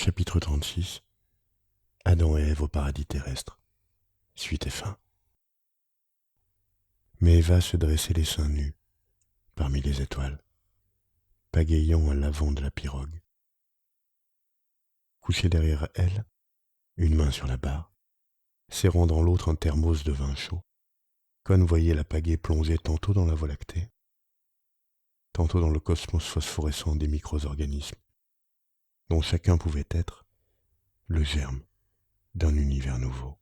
Chapitre 36. Adam et Ève au paradis terrestre. Suite et fin. Mais Eva se dressait les seins nus, parmi les étoiles, pagayant à l'avant de la pirogue. Couchée derrière elle, une main sur la barre, serrant dans l'autre un thermos de vin chaud, Con voyait la pagaie plonger tantôt dans la Voie lactée, tantôt dans le cosmos phosphorescent des micro-organismes, dont chacun pouvait être le germe d'un univers nouveau.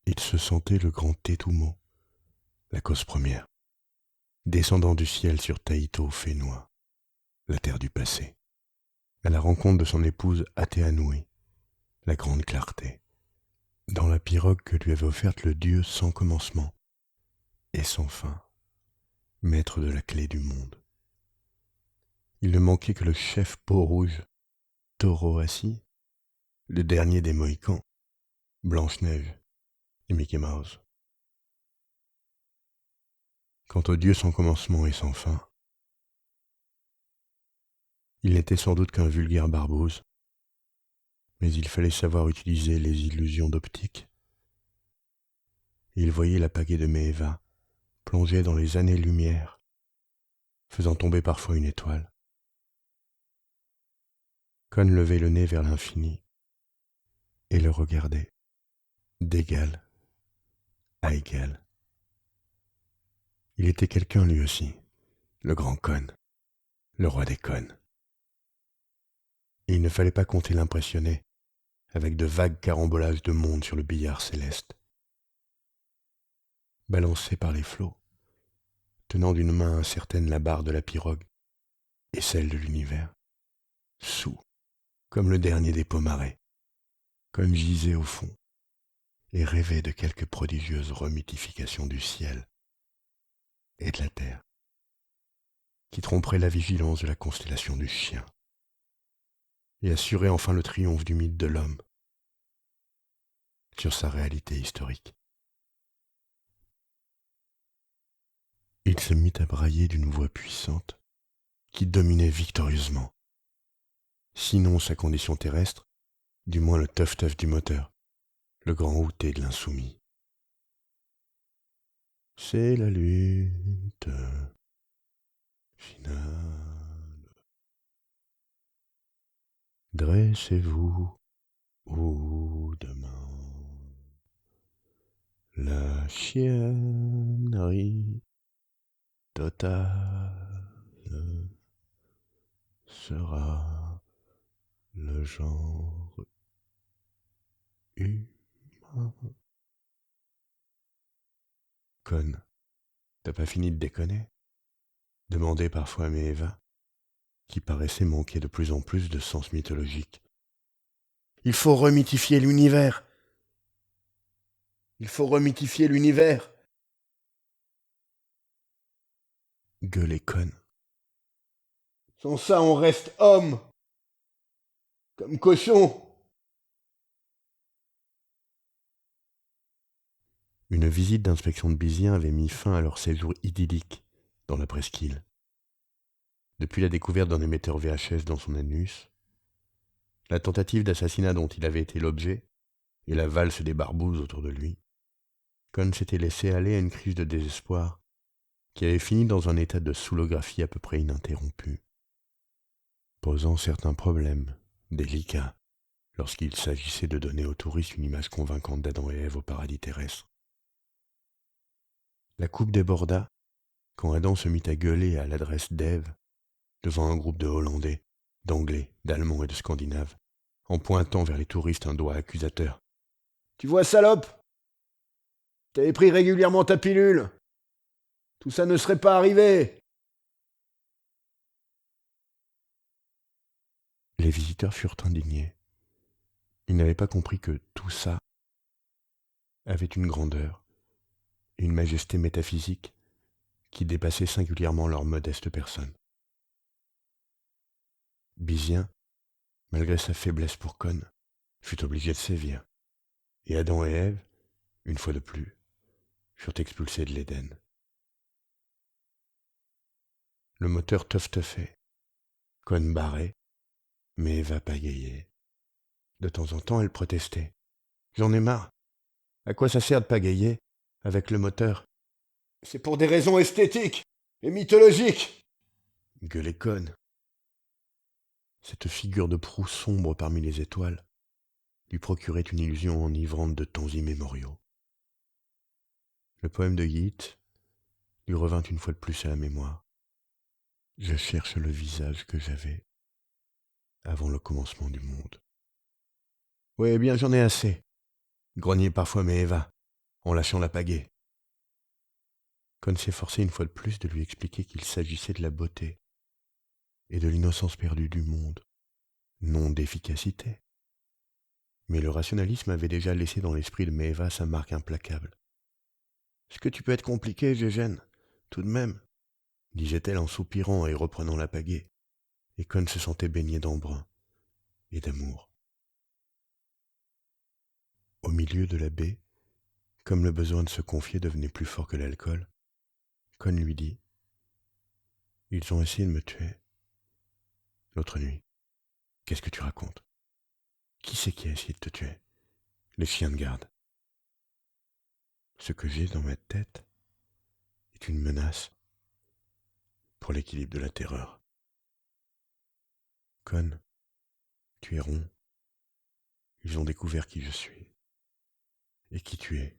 Il se sentait le grand Tétoumo, la cause première, descendant du ciel sur Taïto Fénois, la terre du passé, à la rencontre de son épouse Athéanoui, la grande clarté, dans la pirogue que lui avait offerte le Dieu sans commencement et sans fin, maître de la clé du monde. Il ne manquait que le chef peau-rouge, Taureau assis, le dernier des Mohicans, Blanche-Neige et Mickey Mouse. Quant au Dieu sans commencement et sans fin, il n'était sans doute qu'un vulgaire barbouze, mais il fallait savoir utiliser les illusions d'optique. Il voyait la pagaie de Méhéva plonger dans les années-lumière, faisant tomber parfois une étoile. Con levait le nez vers l'infini et le regardait, d'égal à égal. Il était quelqu'un lui aussi, le grand Con, le roi des connes. Et il ne fallait pas compter l'impressionner avec de vagues carambolages de monde sur le billard céleste. Balancé par les flots, tenant d'une main incertaine la barre de la pirogue et celle de l'univers, soûl, comme le dernier des Pomarés, Con gisait au fond et rêvait de quelque prodigieuse remythification du ciel et de la terre, qui tromperait la vigilance de la constellation du chien et assurait enfin le triomphe du mythe de l'homme sur sa réalité historique. Il se mit à brailler d'une voix puissante qui dominait victorieusement, sinon sa condition terrestre, du moins le teuf-teuf du moteur, le grand outé de l'insoumis. C'est la lutte finale. Dressez-vous ou demain la chiennerie totale sera le genre humain. Con, t'as pas fini de déconner? Demandait parfois Méhéva, qui paraissait manquer de plus en plus de sens mythologique. Il faut remythifier l'univers. Il faut remythifier l'univers. Gueulait Con. Sans ça, on reste homme. Comme cochon. Une visite d'inspection de Bizien avait mis fin à leur séjour idyllique dans la presqu'île. Depuis la découverte d'un émetteur VHS dans son anus, la tentative d'assassinat dont il avait été l'objet et la valse des barbouzes autour de lui, Con s'était laissé aller à une crise de désespoir qui avait fini dans un état de soulographie à peu près ininterrompu, posant certains problèmes délicats lorsqu'il s'agissait de donner aux touristes une image convaincante d'Adam et Ève au paradis terrestre. La coupe déborda quand Adam se mit à gueuler à l'adresse d'Ève devant un groupe de Hollandais, d'Anglais, d'Allemands et de Scandinaves, en pointant vers les touristes un doigt accusateur. « Tu vois, salope, t'avais pris régulièrement ta pilule. Tout ça ne serait pas arrivé. » Les visiteurs furent indignés. Ils n'avaient pas compris que tout ça avait une grandeur et une majesté métaphysique qui dépassaient singulièrement leur modeste personne. Bizien, malgré sa faiblesse pour Con, fut obligé de sévir, et Adam et Ève, une fois de plus, furent expulsés de l'Éden. Le moteur teuf-teufait, Con barré, Mais Eva pagayait. De temps en temps, elle protestait. J'en ai marre. À quoi ça sert de pagayer avec le moteur? C'est pour des raisons esthétiques et mythologiques, gueulait Con. Cette figure de proue sombre parmi les étoiles lui procurait une illusion enivrante de temps immémoriaux. Le poème de Yeats lui revint une fois de plus à la mémoire. Je cherche le visage que j'avais avant le commencement du monde. Oui, eh bien, j'en ai assez, grognait parfois Eva, en lâchant la pagaie. Con s'efforçait une fois de plus de lui expliquer qu'il s'agissait de la beauté et de l'innocence perdue du monde, non d'efficacité. Mais le rationalisme avait déjà laissé dans l'esprit de Maeva sa marque implacable. « Est-ce que tu peux être compliqué, Gégène, tout de même ?» disait-elle en soupirant et reprenant la pagaie, et Con se sentait baigné d'embrun et d'amour. Au milieu de la baie, comme le besoin de se confier devenait plus fort que l'alcool, Con lui dit « Ils ont essayé de me tuer. L'autre nuit. Qu'est-ce que tu racontes? Qui c'est qui a essayé de te tuer? Les chiens de garde. Ce que j'ai dans ma tête est une menace pour l'équilibre de la terreur. Con, tu es rond. Ils ont découvert qui je suis. Et qui tu es,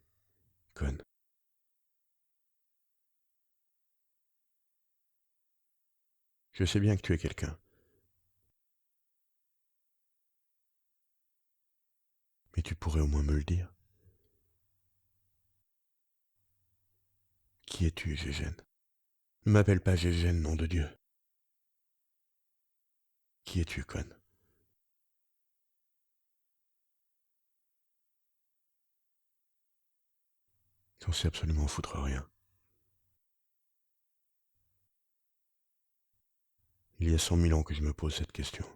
Con. Je sais bien que tu es quelqu'un. Mais tu pourrais au moins me le dire. Qui es-tu, Gégène? Ne m'appelle pas Gégène, nom de Dieu. Qui es-tu, Con? J'en sais absolument foutre rien. Il y a 100 000 ans que je me pose cette question.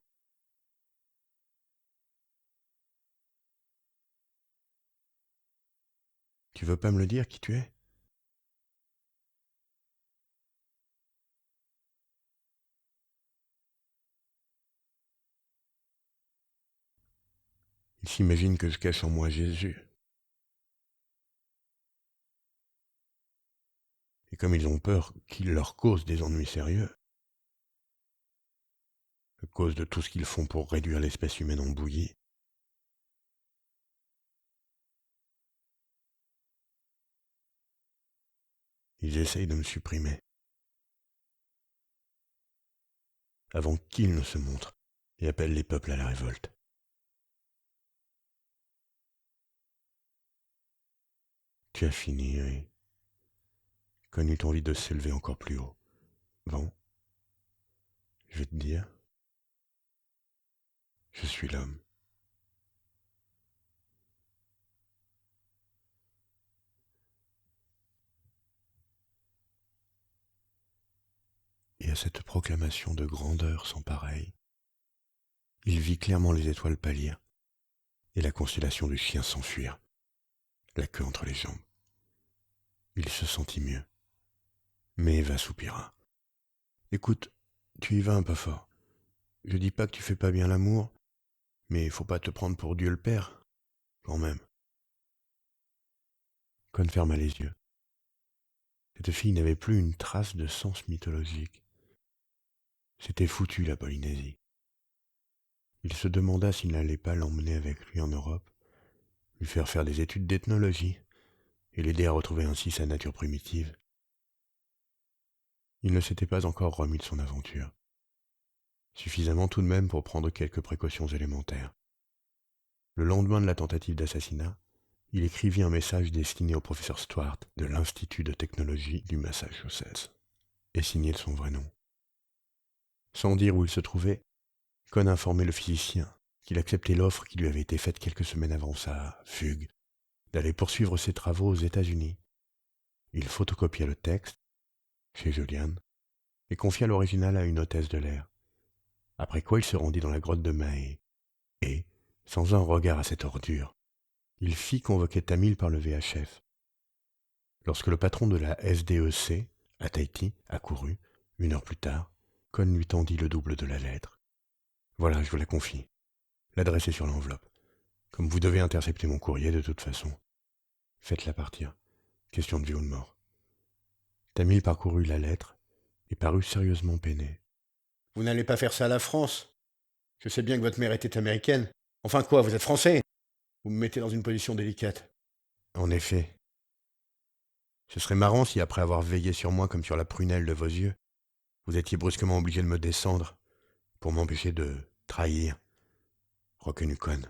Tu veux pas me le dire, qui tu es? Ils s'imaginent que je cache en moi Jésus. Et comme ils ont peur qu'il leur cause des ennuis sérieux, à cause de tout ce qu'ils font pour réduire l'espèce humaine en bouillie, ils essayent de me supprimer, avant qu'ils ne se montrent et appellent les peuples à la révolte. Tu as fini, oui. Con eut envie de s'élever encore plus haut. Bon, je vais te dire, je suis l'homme. Et à cette proclamation de grandeur sans pareille, il vit clairement les étoiles pâlir et la constellation du chien s'enfuir, la queue entre les jambes. Il se sentit mieux. Mais Eva soupira. Écoute, tu y vas un peu fort. Je dis pas que tu fais pas bien l'amour, mais faut pas te prendre pour Dieu le Père, quand même. Con ferma les yeux. Cette fille n'avait plus une trace de sens mythologique. C'était foutu, la Polynésie. Il se demanda s'il n'allait pas l'emmener avec lui en Europe, lui faire faire des études d'ethnologie et l'aider à retrouver ainsi sa nature primitive. Il ne s'était pas encore remis de son aventure. Suffisamment tout de même pour prendre quelques précautions élémentaires. Le lendemain de la tentative d'assassinat, il écrivit un message destiné au professeur Stuart de l'Institut de technologie du Massachusetts et signait de son vrai nom. Sans dire où il se trouvait, Con informait le physicien qu'il acceptait l'offre qui lui avait été faite quelques semaines avant sa fugue d'aller poursuivre ses travaux aux États-Unis. Il photocopia le texte chez Julian et confia l'original à une hôtesse de l'air, après quoi il se rendit dans la grotte de Mahé et, sans un regard à cette ordure, il fit convoquer Tamil par le VHF. Lorsque le patron de la SDEC, à Tahiti, accourut, 1 heure plus tard, Con lui tendit le double de la lettre. Voilà, je vous la confie. L'adresse est sur l'enveloppe. Comme vous devez intercepter mon courrier de toute façon, faites-la partir. Question de vie ou de mort. Tamil parcourut la lettre et parut sérieusement peiné. Vous n'allez pas faire ça à la France. Je sais bien que votre mère était américaine. Enfin quoi, vous êtes français. Vous me mettez dans une position délicate. En effet. Ce serait marrant si, après avoir veillé sur moi comme sur la prunelle de vos yeux, vous étiez brusquement obligé de me descendre pour m'empêcher de trahir Roquenucon.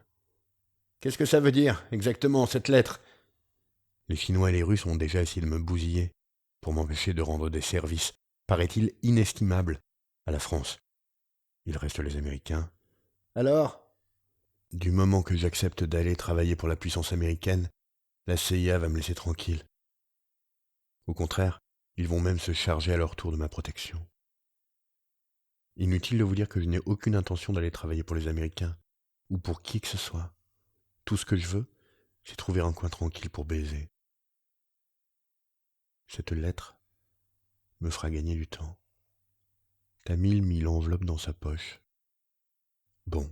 Qu'est-ce que ça veut dire, exactement, cette lettre? Les Chinois et les Russes ont déjà essayé de me bousiller pour m'empêcher de rendre des services, paraît-il, inestimables à la France. Il reste les Américains. Alors? Du moment que j'accepte d'aller travailler pour la puissance américaine, la CIA va me laisser tranquille. Au contraire, ils vont même se charger à leur tour de ma protection. Inutile de vous dire que je n'ai aucune intention d'aller travailler pour les Américains, ou pour qui que ce soit. Tout ce que je veux, c'est trouver un coin tranquille pour baiser. Cette lettre me fera gagner du temps. Tamil mit l'enveloppe dans sa poche. Bon,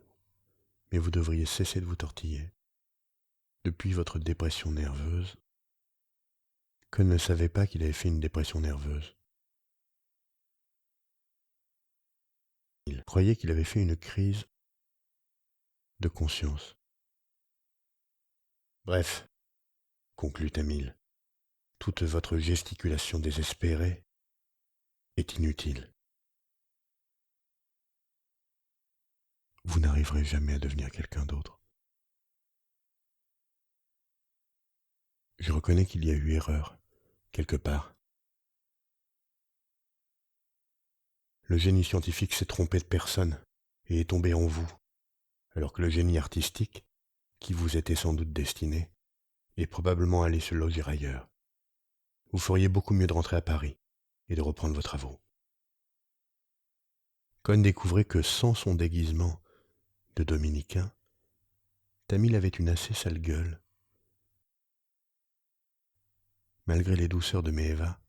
mais vous devriez cesser de vous tortiller. Depuis votre dépression nerveuse, Con ne savait pas qu'il avait fait une dépression nerveuse. Il croyait qu'il avait fait une crise de conscience. Bref, conclut Tamil, toute votre gesticulation désespérée est inutile. Vous n'arriverez jamais à devenir quelqu'un d'autre. Je reconnais qu'il y a eu erreur, quelque part. Le génie scientifique s'est trompé de personne et est tombé en vous, alors que le génie artistique, qui vous était sans doute destiné, est probablement allé se loger ailleurs. Vous feriez beaucoup mieux de rentrer à Paris et de reprendre vos travaux. Cohn découvrait que sans son déguisement de dominicain, Tamil avait une assez sale gueule. Malgré les douceurs de Maeva,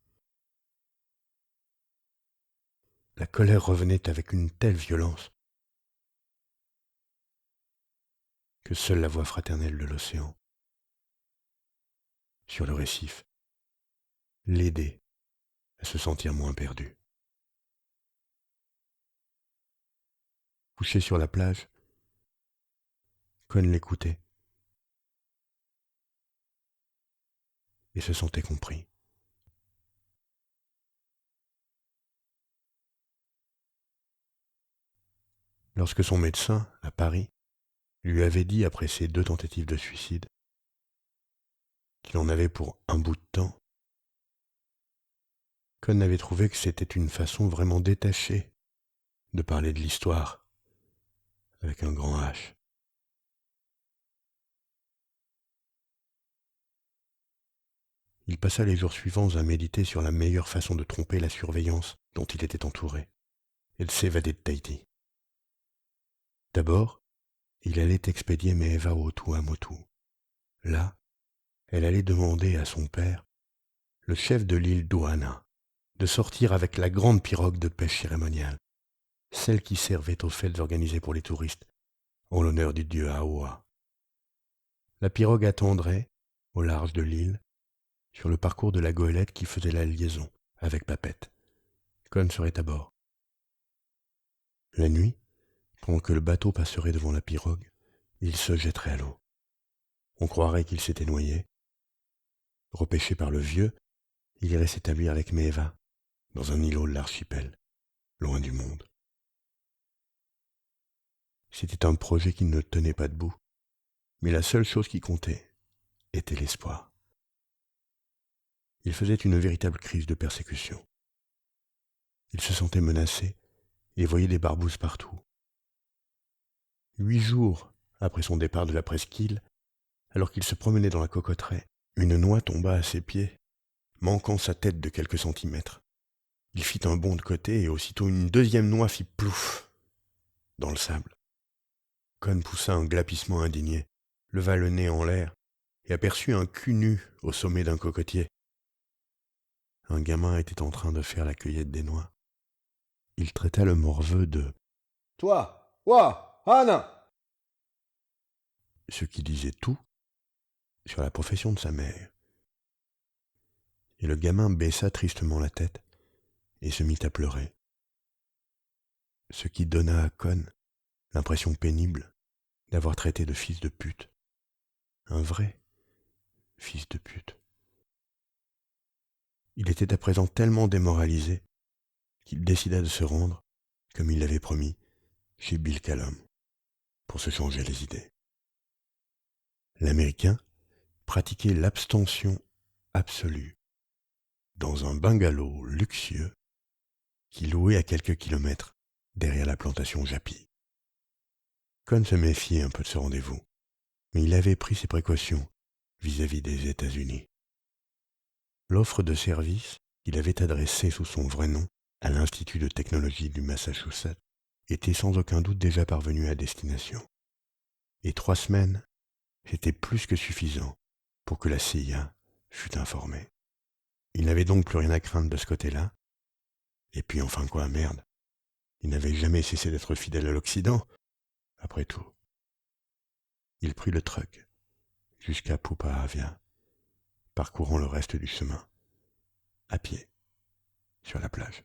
la colère revenait avec une telle violence que seule la voix fraternelle de l'océan, sur le récif, l'aidait à se sentir moins perdu. Couché sur la plage, Cohn l'écoutait et se sentait compris. Lorsque son médecin, à Paris, lui avait dit, après ses 2 tentatives de suicide, qu'il en avait pour un bout de temps, Cohn avait trouvé que c'était une façon vraiment détachée de parler de l'histoire, avec un grand H. Il passa les jours suivants à méditer sur la meilleure façon de tromper la surveillance dont il était entouré, et de s'évader de Tahiti. D'abord, il allait expédier Maeva au Tuamotu. Là, elle allait demander à son père, le chef de l'île d'Oana, de sortir avec la grande pirogue de pêche cérémoniale, celle qui servait aux fêtes organisées pour les touristes, en l'honneur du dieu Aoa. La pirogue attendrait, au large de l'île, sur le parcours de la goélette qui faisait la liaison avec Papette. Cohn serait à bord. La nuit, pendant que le bateau passerait devant la pirogue, il se jetterait à l'eau. On croirait qu'il s'était noyé. Repêché par le vieux, il irait s'établir avec Maeva, dans un îlot de l'archipel, loin du monde. C'était un projet qui ne tenait pas debout, mais la seule chose qui comptait était l'espoir. Il faisait une véritable crise de persécution. Il se sentait menacé et voyait des barbouzes partout. 8 jours après son départ de la presqu'île, alors qu'il se promenait dans la cocotteraie, une noix tomba à ses pieds, manquant sa tête de quelques centimètres. Il fit un bond de côté et aussitôt une deuxième noix fit plouf dans le sable. Cohn poussa un glapissement indigné, leva le nez en l'air et aperçut un cul nu au sommet d'un cocotier. Un gamin était en train de faire la cueillette des noix. Il traita le morveux de « Toi, Ouah, Anna! Ce qui disait tout sur la profession de sa mère. Et le gamin baissa tristement la tête et se mit à pleurer. Ce qui donna à Con l'impression pénible d'avoir traité de fils de pute. Un vrai fils de pute. Il était à présent tellement démoralisé qu'il décida de se rendre, comme il l'avait promis, chez Bill Callum, pour se changer les idées. L'Américain pratiquait l'abstention absolue dans un bungalow luxueux qu'il louait à quelques kilomètres derrière la plantation Japy. Con se méfiait un peu de ce rendez-vous, mais il avait pris ses précautions vis-à-vis des États-Unis. L'offre de service qu'il avait adressée sous son vrai nom à l'Institut de technologie du Massachusetts était sans aucun doute déjà parvenue à destination. Et 3 semaines, c'était plus que suffisant pour que la CIA fût informée. Il n'avait donc plus rien à craindre de ce côté-là. Et puis enfin quoi, merde. Il n'avait jamais cessé d'être fidèle à l'Occident, après tout. Il prit le truck jusqu'à Pupahavia, parcourant le reste du chemin, à pied, sur la plage.